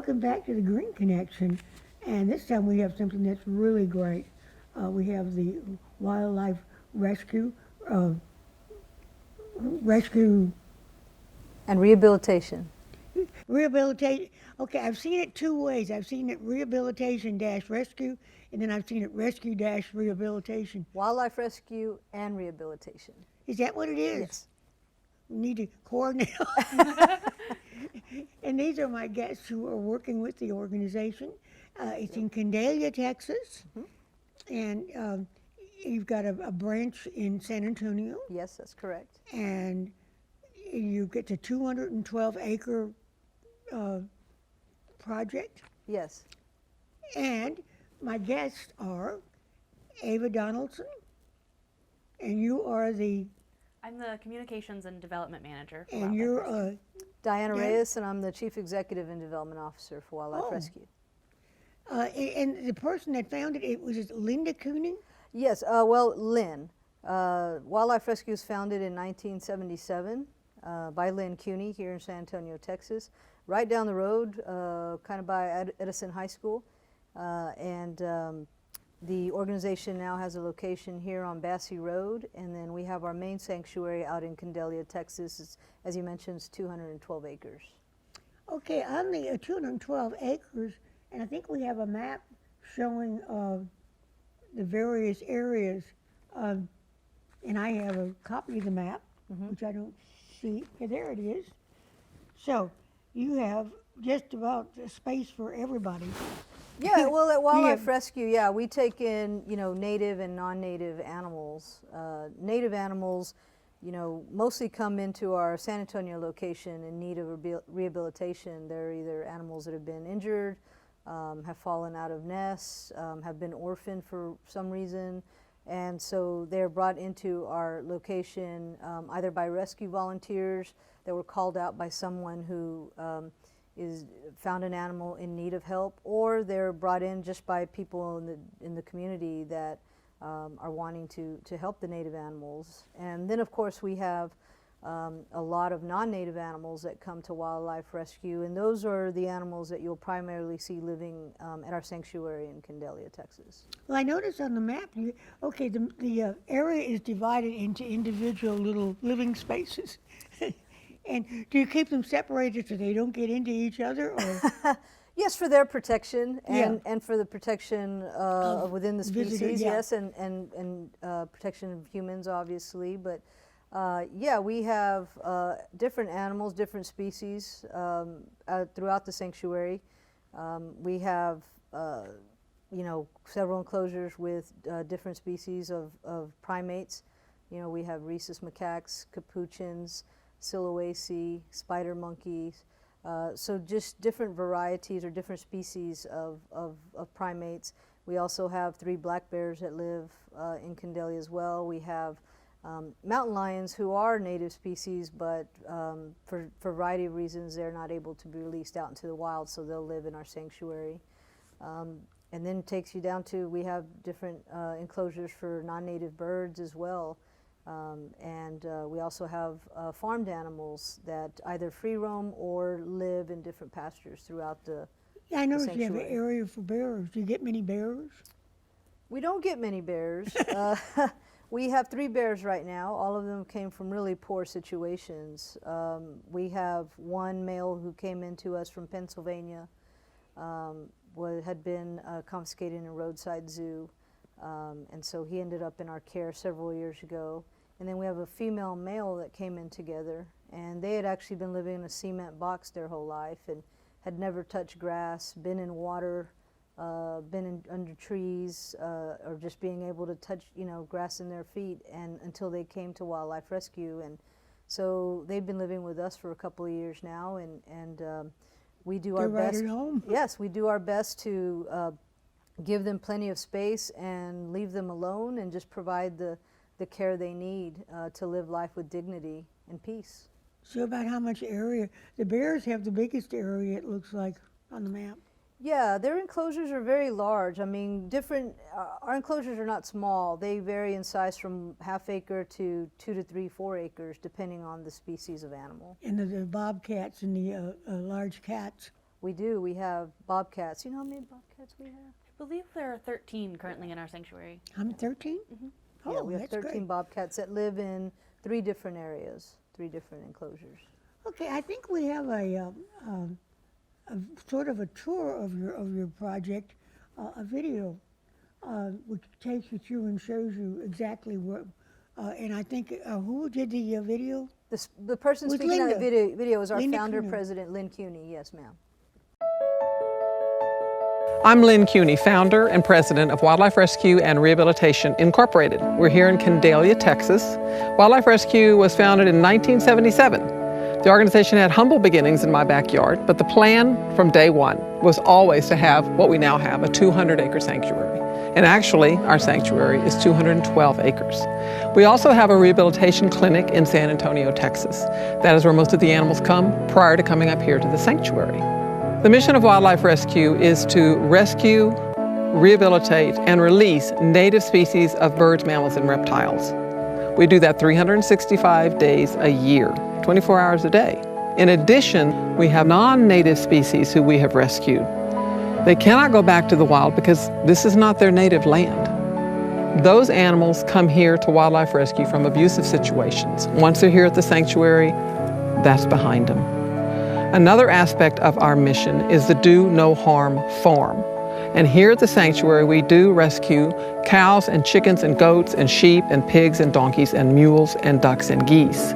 welcome back to the Green Connection. And this time we have something that's really great. We have the wildlife rescue, uh, rescue And rehabilitation. rehabilitation. Okay, I've seen it two ways. I've seen it rehabilitation dash rescue, and then I've seen it rescue dash rehabilitation. Wildlife rescue and rehabilitation. Is that what it is? Yes. We need to coordinate. And these are my guests who are working with the organization. It's in Candelia, Texas, and you've got a branch in San Antonio, Yes, that's correct. and you get a 212-acre project. Yes. And my guests are Ava Donaldson, and you are I'm the Communications and Development Manager for and Wildlife you're Rescue. Diana Yeah. Reyes, and I'm the Chief Executive and Development Officer for Wildlife Oh. Rescue. And the person that founded it was Linda Cooning. Yes, well, Lynn. Wildlife Rescue was founded in 1977 by Lynn Cuny here in San Antonio, Texas, right down the road, kind of by Edison High School. The organization now has a location here on Bassey Road, and then we have our main sanctuary out in Candelia, Texas. It's, as you mentioned, it's 212 acres. Okay, on the 212 acres, and I think we have a map showing the various areas, and I have a copy of the map, which I don't see. Yeah, there it is. So you have just about space for everybody. Yeah, well, at Wildlife have- Rescue, yeah, we take in, native and non-native animals. Native animals, mostly come into our San Antonio location in need of rehabilitation. They're either animals that have been injured, have fallen out of nests, have been orphaned for some reason, and so they're brought into our location either by rescue volunteers that were called out by someone who found an animal in need of help, or they're brought in just by people in the community that are wanting to help the native animals. And then of course we have a lot of non-native animals that come to Wildlife Rescue, and those are the animals that you'll primarily see living at our sanctuary in Candelia, Texas. Well, I noticed on the map, the area is divided into individual little living spaces. And do you keep them separated so they don't get into each other? Or? Yes, for their protection Yeah. and for the protection within the visitor, species, yeah. yes, and protection of humans, obviously. But yeah, we have different animals, different species throughout the sanctuary. We have, several enclosures with different species of primates. We have rhesus macaques, capuchins, Siloaceae, spider monkeys, so just different varieties or different species of primates. We also have 3 black bears that live in Candelia as well. We have mountain lions who are native species, but for a variety of reasons they're not able to be released out into the wild, so they'll live in our sanctuary. And then it takes you down to, we have different enclosures for non-native birds as well. And we also have farmed animals that either free roam or live in different pastures throughout the Yeah, I noticed you have an sanctuary. area for bears. Do you get many bears? We don't get many bears. We have 3 bears right now. All of them came from really poor situations. We have one male who came into us from Pennsylvania, had been confiscated in a roadside zoo, and so he ended up in our care several years ago. And then we have a female male that came in together, and they had actually been living in a cement box their whole life and had never touched grass, been in water, been under trees, or just being able to touch, grass in their feet, and until they came to Wildlife Rescue. And so they've been living with us for a couple of years now, and we do our They're right best. at home. Yes, we do our best to give them plenty of space and leave them alone and just provide the care they need to live life with dignity and peace. So about how much area? The bears have the biggest area, it looks like, on the map. Yeah, their enclosures are very large. I mean, our enclosures are not small. They vary in size from ½ acre to 2 to 3, 4 acres, depending on the species of animal. And the bobcats and the large cats. We do. We have bobcats. You know how many bobcats we have? I believe there are 13 currently in our sanctuary. I'm 13? Oh, Yeah, we have that's 13 great. bobcats that live in 3 different areas, 3 different enclosures. Okay, I think we have a sort of a tour of your project, a video, which takes you through and shows you exactly what. And I think who did the video? The person With speaking on the Linda. video is our Linda founder, Cuny. President Lynn Cuny. Yes, ma'am. I'm Lynn Cuny, founder and president of Wildlife Rescue and Rehabilitation Incorporated. We're here in Candelia, Texas. Wildlife Rescue was founded in 1977. The organization had humble beginnings in my backyard, but the plan from day one was always to have what we now have, a 200-acre sanctuary. And actually, our sanctuary is 212 acres. We also have a rehabilitation clinic in San Antonio, Texas. That is where most of the animals come prior to coming up here to the sanctuary. The mission of Wildlife Rescue is to rescue, rehabilitate, and release native species of birds, mammals, and reptiles. We do that 365 days a year, 24 hours a day. In addition, we have non-native species who we have rescued. They cannot go back to the wild because this is not their native land. Those animals come here to Wildlife Rescue from abusive situations. Once they're here at the sanctuary, that's behind them. Another aspect of our mission is the Do No Harm Farm. And here at the sanctuary, we do rescue cows and chickens and goats and sheep and pigs and donkeys and mules and ducks and geese.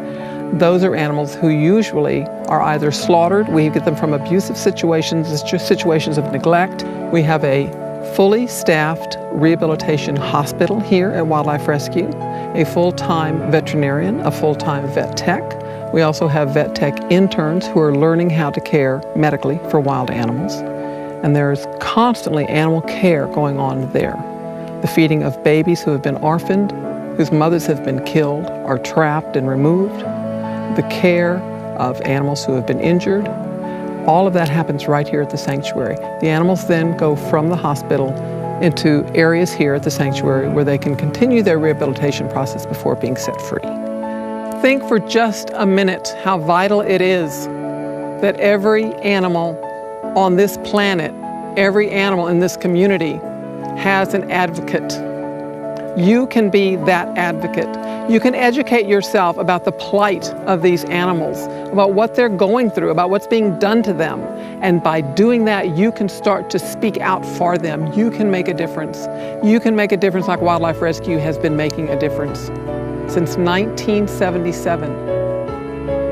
Those are animals who usually are either slaughtered, we get them from abusive situations, situations of neglect. We have a fully staffed rehabilitation hospital here at Wildlife Rescue, a full-time veterinarian, a full-time vet tech. We also have vet tech interns who are learning how to care medically for wild animals. And there's constantly animal care going on there. The feeding of babies who have been orphaned, whose mothers have been killed or trapped and removed, the care of animals who have been injured. All of that happens right here at the sanctuary. The animals then go from the hospital into areas here at the sanctuary where they can continue their rehabilitation process before being set free. Think for just a minute how vital it is that every animal on this planet, every animal in this community has an advocate. You can be that advocate. You can educate yourself about the plight of these animals, about what they're going through, about what's being done to them. And by doing that, you can start to speak out for them. You can make a difference. You can make a difference like Wildlife Rescue has been making a difference since 1977.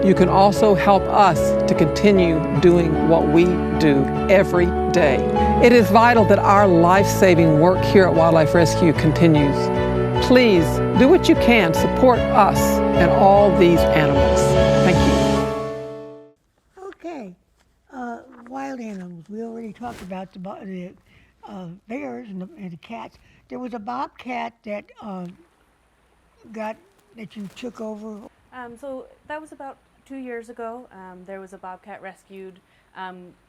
You can also help us to continue doing what we do every day. It is vital that our life-saving work here at Wildlife Rescue continues. Please do what you can, support us and all these animals. Thank you. Okay, wild animals. We already talked about the bears and the cats. There was a bobcat that that you took over. So that was about 2 years ago. There was a bobcat rescued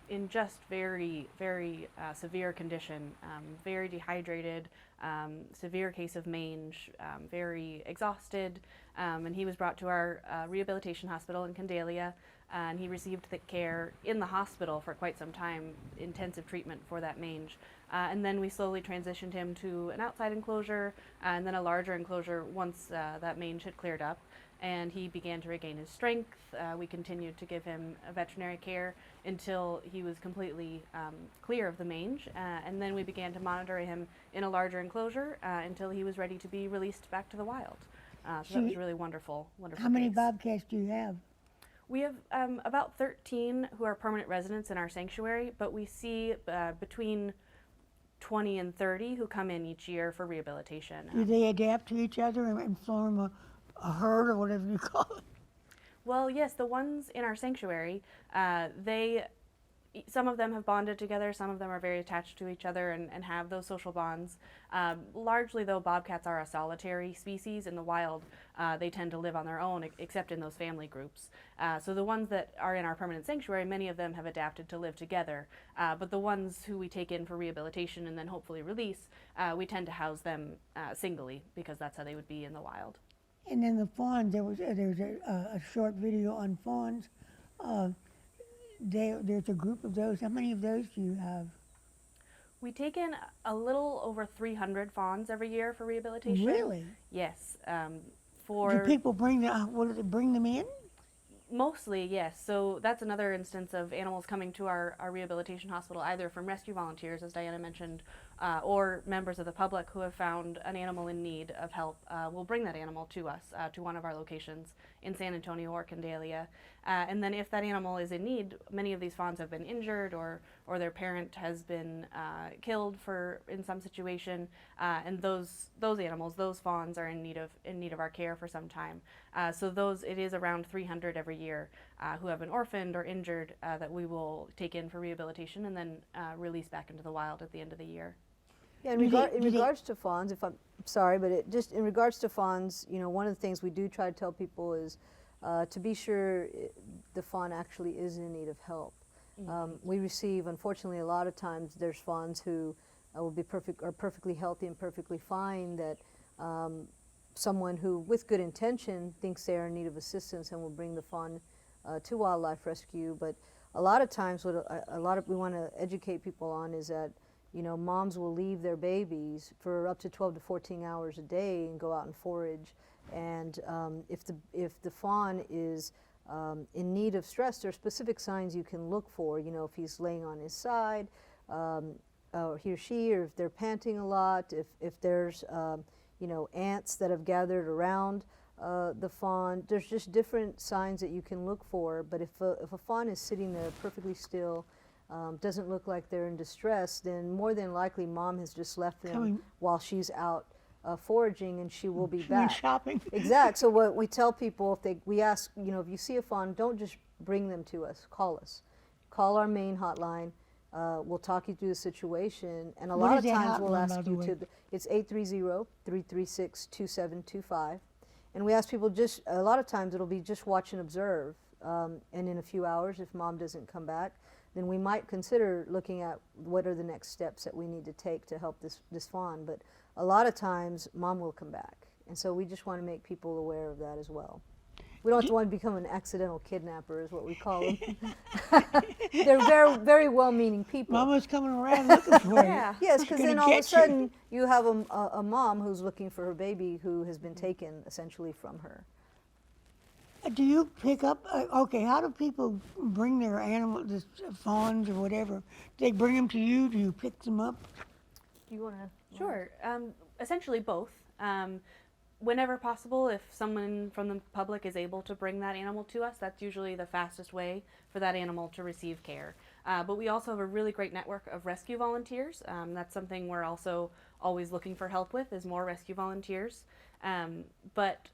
in just very, very severe condition, very dehydrated, severe case of mange, very exhausted, and he was brought to our rehabilitation hospital in Candelia, and he received the care in the hospital for quite some time, intensive treatment for that mange. And then we slowly transitioned him to an outside enclosure and then a larger enclosure once that mange had cleared up. And he began to regain his strength. We continued to give him veterinary care until he was completely clear of the mange. And then we began to monitor him in a larger enclosure until he was ready to be released back to the wild. So that was really wonderful, wonderful. How many case. bobcats do you have? We have about 13 who are permanent residents in our sanctuary, but we see between 20 and 30 who come in each year for rehabilitation. Do they adapt to each other and form a herd or whatever you call it? Well, yes, the ones in our sanctuary, some of them have bonded together, some of them are very attached to each other and have those social bonds. Largely, though, bobcats are a solitary species. In the wild, they tend to live on their own, except in those family groups. So the ones that are in our permanent sanctuary, many of them have adapted to live together. But the ones who we take in for rehabilitation and then hopefully release, we tend to house them singly because that's how they would be in the wild. And then the fawns, there was a short video on fawns. there's a group of those. How many of those do you have? We take in a little over 300 fawns every year for rehabilitation. Really? Yes. Do For people bring what do they bring them in? Mostly, yes. So that's another instance of animals coming to our rehabilitation hospital, either from rescue volunteers, as Diana mentioned, or members of the public who have found an animal in need of help. Will bring that animal to us, to one of our locations in San Antonio or Candelia. And then if that animal is in need, many of these fawns have been injured or their parent has been killed in some situation, and those animals, those fawns, are in need of our care for some time. So it is around 300 every year who have been orphaned or injured that we will take in for rehabilitation and then release back into the wild at the end of the year. Yeah, in regards to fawns, if I'm sorry, but just in regards to fawns, one of the things we do try to tell people is to be sure the fawn actually is in need of help. We receive, unfortunately, a lot of times there's fawns who are perfectly healthy and perfectly fine that someone who, with good intention, thinks they are in need of assistance and will bring the fawn to wildlife rescue. But a lot of times, what we want to educate people on is that moms will leave their babies for up to 12 to 14 hours a day and go out and forage. And if the fawn is in need of stress, there are specific signs you can look for. If he's laying on his side, or he or she, or if they're panting a lot, if there's ants that have gathered around the fawn. There's just different signs that you can look for. But if a fawn is sitting there perfectly still, doesn't look like they're in distress, then more than likely mom has just left them while she's out foraging, and she will be back. Shopping. Exactly. So what we tell people, we ask, if you see a fawn, don't just bring them to us. Call us. Call our main hotline. We'll talk you through the situation, and a lot of times we'll ask you to. It's 830-336-2725, and we ask people a lot of times it'll be just watch and observe, and in a few hours, if mom doesn't come back, then we might consider looking at what are the next steps that we need to take to help this fawn. But a lot of times, mom will come back, and so we just want to make people aware of that as well. We don't want to become an accidental kidnapper, is what we call them. They're very, very well-meaning people. Mama's coming around looking for you. Yeah. Yes, because then all of a sudden you have a mom who's looking for her baby who has been taken essentially from her. Do you pick up, okay, how do people bring their animals, the fawns or whatever? Do they bring them to you? Do you pick them up? Do you want to? Sure. Essentially both. Whenever possible, if someone from the public is able to bring that animal to us, that's usually the fastest way for that animal to receive care. But we also have a really great network of rescue volunteers. That's something we're also always looking for help with, is more rescue volunteers. But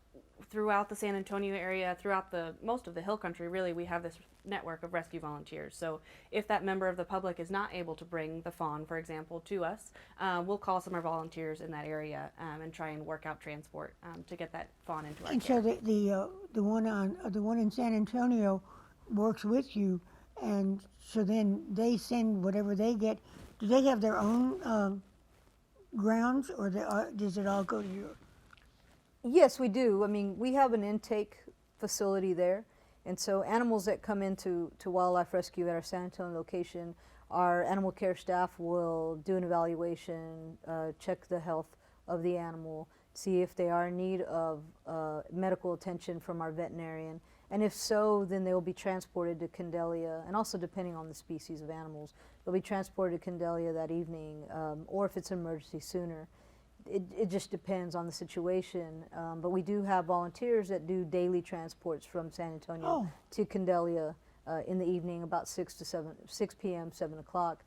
throughout the San Antonio area, throughout most of the hill country, really, we have this network of rescue volunteers. So if that member of the public is not able to bring the fawn, for example, to us, we'll call some of our volunteers in that area and try and work out transport to get that fawn into our care. And so the one in San Antonio works with you, and so then they send whatever they get. Do they have their own grounds, or does it all go to you? Yes, we do. I mean, we have an intake facility there, and so animals that come into wildlife rescue at our San Antonio location, our animal care staff will do an evaluation, check the health of the animal, see if they are in need of medical attention from our veterinarian, and if so, then they will be transported to Candelia, and also depending on the species of animals, they'll be transported to Candelia that evening, or if it's an emergency, sooner. It just depends on the situation, but we do have volunteers that do daily transports from San Antonio to Candelia in the evening, about 6 p.m., 7 o'clock.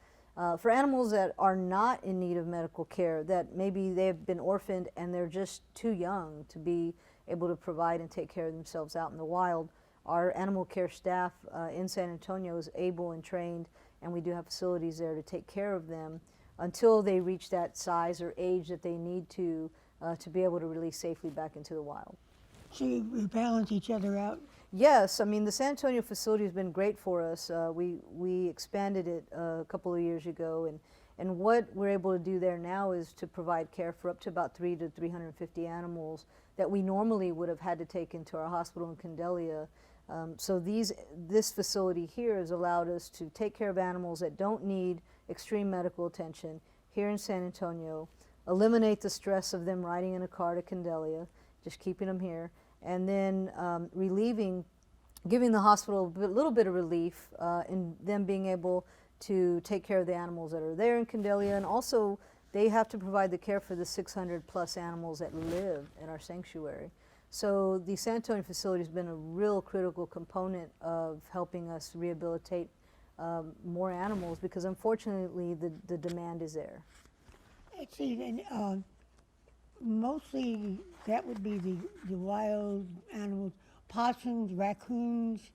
For animals that are not in need of medical care, that maybe they've been orphaned and they're just too young to be able to provide and take care of themselves out in the wild, our animal care staff in San Antonio is able and trained, and we do have facilities there to take care of them until they reach that size or age that they need to be able to release safely back into the wild. So you balance each other out? Yes, I mean, the San Antonio facility has been great for us. We expanded it a couple of years ago, and what we're able to do there now is to provide care for up to about 300 to 350 animals that we normally would have had to take into our hospital in Candelia. So this facility here has allowed us to take care of animals that don't need extreme medical attention here in San Antonio, eliminate the stress of them riding in a car to Candelia, just keeping them here, and then giving the hospital a little bit of relief in them being able to take care of the animals that are there in Candelia, and also they have to provide the care for the 600 plus animals that live in our sanctuary. So the San Antonio facility has been a real critical component of helping us rehabilitate more animals, because unfortunately the demand is there. Let's see, and mostly that would be the wild animals, possums, raccoons.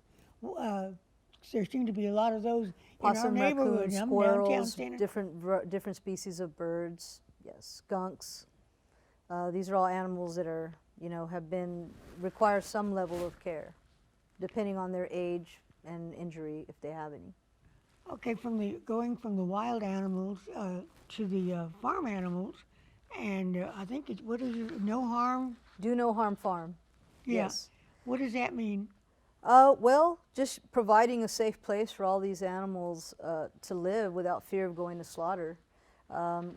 There seem to be a lot of those Possum, in our neighborhood. raccoons, I'm downtown squirrels, Santa. different species of birds, yes, skunks. These are all animals that are, require some level of care, depending on their age and injury, if they have any. Okay, going from the wild animals to the farm animals, and I think it's no harm. Do no harm farm. Yeah. Yes. What does that mean? Well, just providing a safe place for all these animals to live without fear of going to slaughter.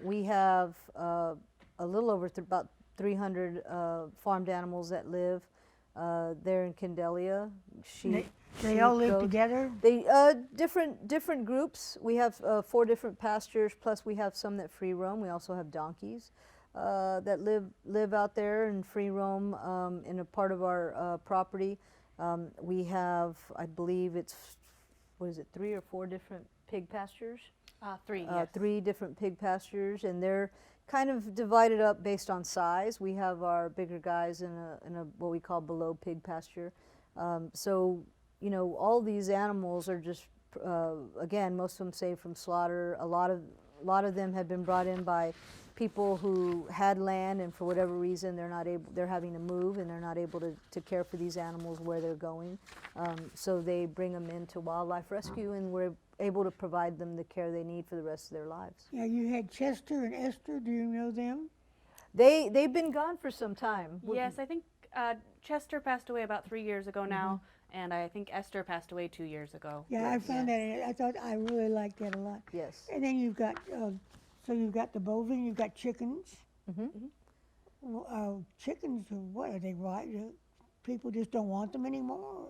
We have a little over about 300 farmed animals that live there in Candelia. Sheep, They all live goats. together? They different groups. We have 4 different pastures, plus we have some that free roam. We also have donkeys that live out there and free roam in a part of our property. We have, I believe it's, 3 or 4 different pig pastures? 3, yes. 3 different pig pastures, and they're kind of divided up based on size. We have our bigger guys in a what we call below pig pasture. So, all these animals are just, again, most of them saved from slaughter. A lot of them have been brought in by people who had land, and for whatever reason they're having to move, and they're not able to care for these animals where they're going. So they bring them into wildlife rescue, and we're able to provide them the care they need for the rest of their lives. Yeah, you had Chester and Esther. Do you know them? They've been gone for some time. Yes, I think Chester passed away about 3 years ago now, and I think Esther passed away 2 years ago. Yeah, I found that. I really liked that a lot. Yes. And then you've got you've got the bovine. You've got chickens. Chickens, what are they? Right? People just don't want them anymore.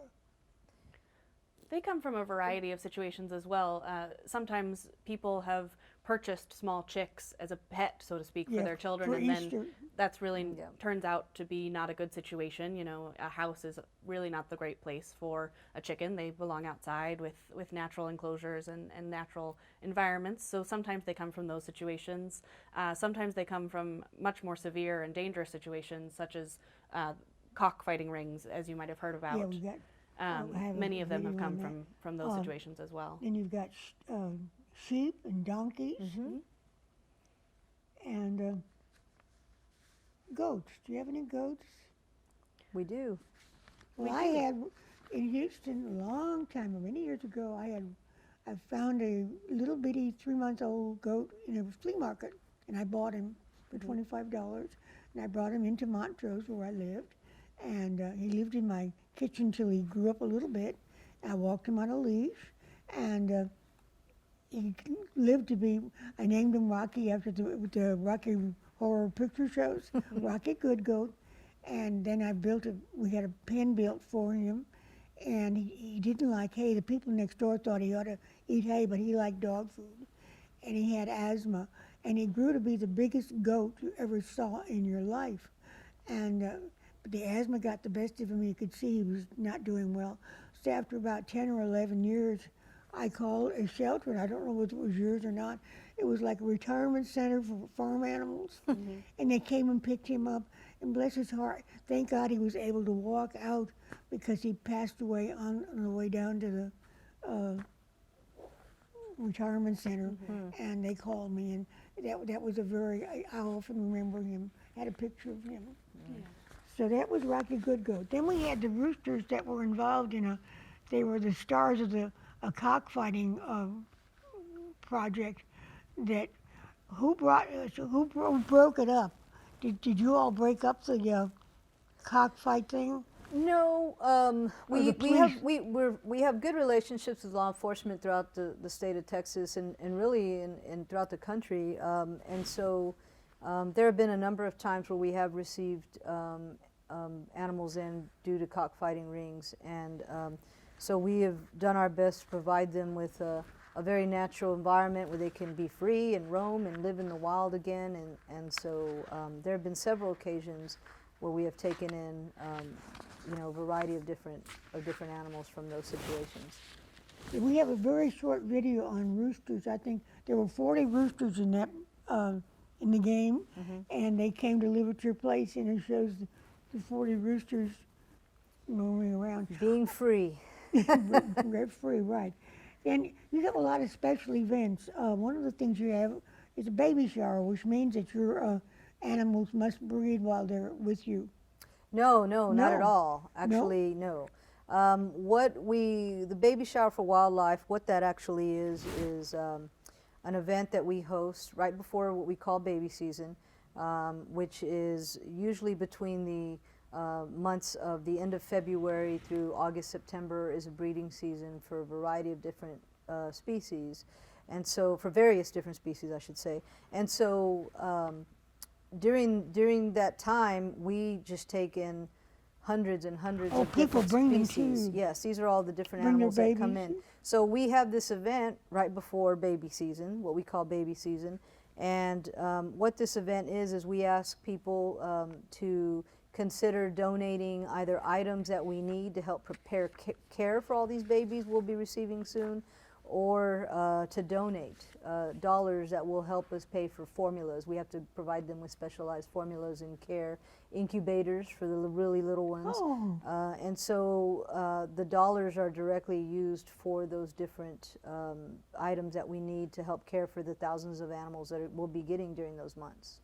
They come from a variety of situations as well. Sometimes people have purchased small chicks as a pet, so to speak, for their children, for and Easter. then that's really Yeah. turns out to be not a good situation. A house is really not the great place for a chicken. They belong outside with natural enclosures and natural environments. So sometimes they come from those situations. Sometimes they come from much more severe and dangerous situations, such as cockfighting rings, as you might have heard about. Yeah, we got. I have a Many of them have video come on from those situations as well. Then you've got sheep and donkeys and goats. Do you have any goats? We do. Well, I had in Houston a long time, many years ago. I found a little bitty 3-month-old goat in a flea market, and I bought him for $25, and I brought him into Montrose where I lived, and he lived in my kitchen till he grew up a little bit. I walked him on a leash, and he lived to be. I named him Rocky after the Rocky Horror Picture Shows, Rocky Good Goat. And then we had a pen built for him, and he didn't like hay. The people next door thought he ought to eat hay, but he liked dog food. And he had asthma, and he grew to be the biggest goat you ever saw in your life. And the asthma got the best of him. You could see he was not doing well. So after about 10 or 11 years, I called a shelter, and I don't know whether it was yours or not. It was like a retirement center for farm animals. And they came and picked him up, and bless his heart, thank God he was able to walk out, because he passed away on the way down to the retirement center. And they called me, and that was I often remember him, had a picture of him. So that was Rocky Good Goat. Then we had the roosters that were involved they were the stars of a cockfighting project. Who broke it up? Did you all break up the cockfight thing? No, the we have good relationships with law enforcement throughout the state of Texas and really throughout the country. And so there have been a number of times where we have received animals in due to cockfighting rings. And so we have done our best to provide them with a very natural environment where they can be free and roam and live in the wild again. And so there have been several occasions where we have taken in a variety of different animals from those situations. We have a very short video on roosters. I think there were 40 roosters in that in the game, and they came to live at your place, and it shows the 40 roosters roaming around. Being free. Rent free, right. And you have a lot of special events. One of the things you have is a baby shower, which means that your animals must breed while they're with you. No, not at No. all. Actually, no. The baby shower for wildlife, what that actually is an event that we host right before what we call baby season, which is usually between the months of the end of February through August, September is a breeding season for a variety of different species. And so, for various different species, I should say. And so, during that time, we just take in hundreds and hundreds of people different bring them species. too. Yes, these are all the different Bring their animals that come babies? in. So we have this event right before baby season, what we call baby season. And what this event is we ask people to consider donating either items that we need to help prepare care for all these babies we'll be receiving soon, or to donate dollars that will help us pay for formulas. We have to provide them with specialized formulas and care incubators for the really little ones. Oh. And so the dollars are directly used for those different items that we need to help care for the thousands of animals that we'll be getting during those months.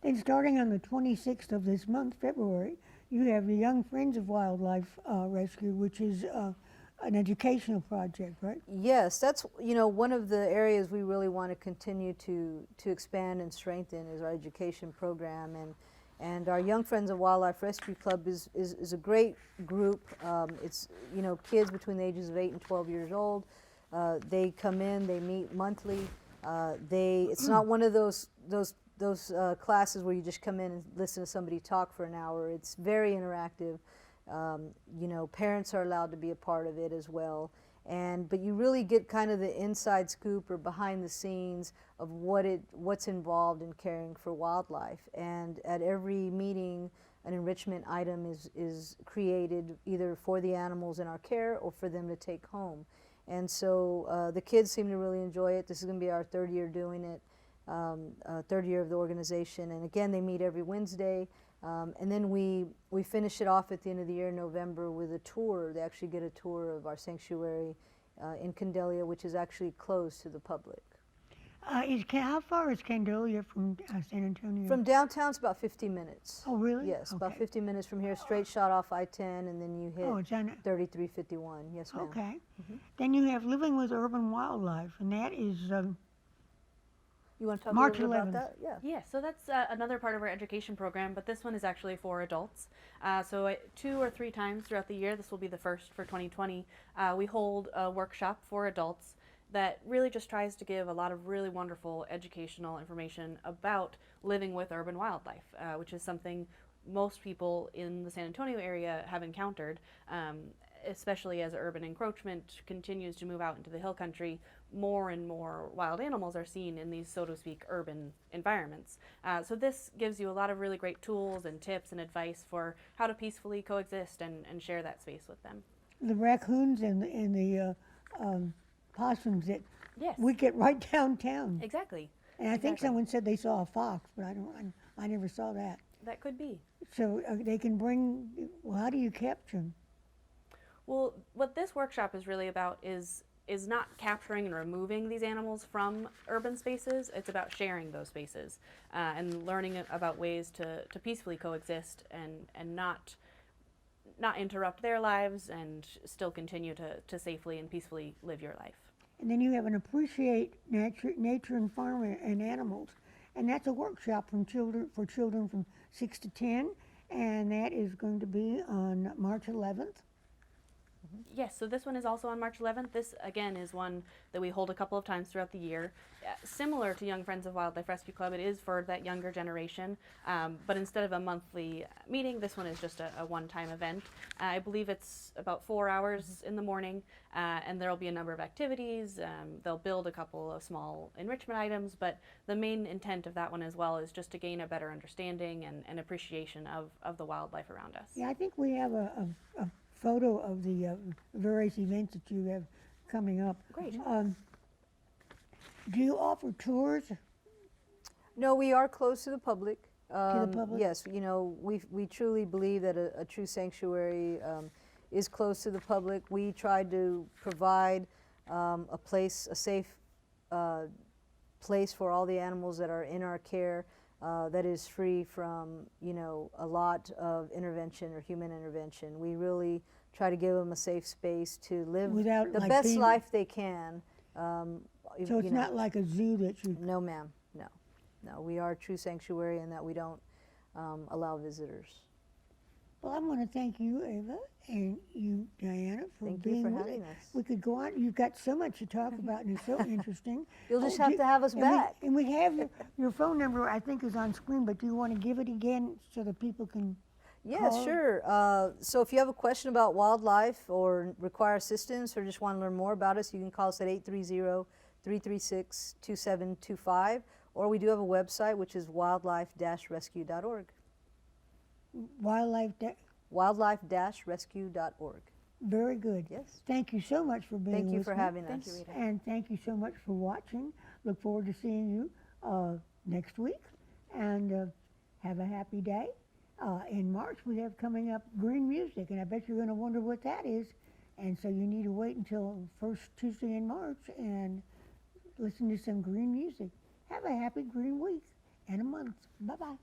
Then starting on the 26th of this month, February, you have the Young Friends of Wildlife Rescue, which is an educational project, right? Yes, that's one of the areas we really want to continue to expand and strengthen is our education program, and our Young Friends of Wildlife Rescue Club is a great group. It's kids between the ages of 8 and 12 years old. They come in, they meet monthly. It's not one of those classes where you just come in and listen to somebody talk for an hour. It's very interactive. Parents are allowed to be a part of it as well. But you really get kind of the inside scoop or behind the scenes of what's involved in caring for wildlife. And at every meeting, an enrichment item is created either for the animals in our care or for them to take home. And so the kids seem to really enjoy it. This is going to be our third year doing it, third year of the organization. And again, they meet every Wednesday. And then we finish it off at the end of the year in November with a tour. They actually get a tour of our sanctuary in Candelia, which is actually closed to the public. How far is Candelia from San Antonio? From downtown, it's about 50 minutes. Oh, really? Yes, Okay. about 50 minutes from here, straight shot off I-10, and then you hit Oh, it's on 3351. Yes, ma'am. Okay. Then you have Living with Urban Wildlife, and that is You want to talk March a little bit 11th. about that? Yeah. Yeah, so that's another part of our education program, but this one is actually for adults. So 2 or 3 times throughout the year, this will be the first for 2020, we hold a workshop for adults that really just tries to give a lot of really wonderful educational information about living with urban wildlife, which is something most people in the San Antonio area have encountered, especially as urban encroachment continues to move out into the hill country. More and more wild animals are seen in these, so to speak, urban environments. So this gives you a lot of really great tools and tips and advice for how to peacefully coexist and share that space with them. the raccoons and the possums that Yes, we get right downtown. exactly. And I think exactly. someone said they saw a fox, but I never saw that. That could be. So they can bring. Well, how do you capture them? Well, what this workshop is really about is not capturing and removing these animals from urban spaces. It's about sharing those spaces and learning about ways to peacefully coexist and not interrupt their lives and still continue to safely and peacefully live your life. And then you have an appreciate nature and farm and animals, and that's a workshop for children from 6 to 10. and that is going to be on March 11th. Yes, so this one is also on March 11th. This, again, is one that we hold a couple of times throughout the year. Similar to Young Friends of Wildlife Rescue Club, it is for that younger generation, but instead of a monthly meeting, this one is just a one-time event. I believe it's about 4 hours in the morning, and there will be a number of activities. They'll build a couple of small enrichment items, but the main intent of that one as well is just to gain a better understanding and appreciation of the wildlife around us. Yeah, I think we have a photo of the various events that you have coming up. Great. Do you offer tours? No, we are closed to the public. the public? Yes, you know, we truly believe that a true sanctuary is closed to the public. We try to provide a place, a safe place for all the animals that are in our care that is free from, you know, a lot of intervention or human intervention. We really try to give them a safe space to live Without, the like, best being- life they can. So it's not like a zoo that you, No, ma'am, no. No, we are a true sanctuary in that we don't allow visitors. well, I want to thank you, Ava, and you, Diana, for Thank you being for with having us. us. We could go on. You've got so much to talk about, and it's so interesting. You'll just Oh, have to have us and back. And we have your phone number, I think, is on screen, but do you want to give it again so that people can? Yeah, call? sure. So if you have a question about wildlife or require assistance or just want to learn more about us, you can call us at 830-336-2725, or we do have a website, which is wildlife-rescue.org. Wildlife, wildlife-rescue.org. very good. Yes. Thank you so much for being Thank you with for me. having us. Thank you, Rita. And thank you so much for watching. Look forward to seeing you next week, and have a happy day. In March, we have coming up green music, and I bet you're going to wonder what that is. And so you need to wait until first Tuesday in March and listen to some green music. Have a happy green week and a month. Bye-bye.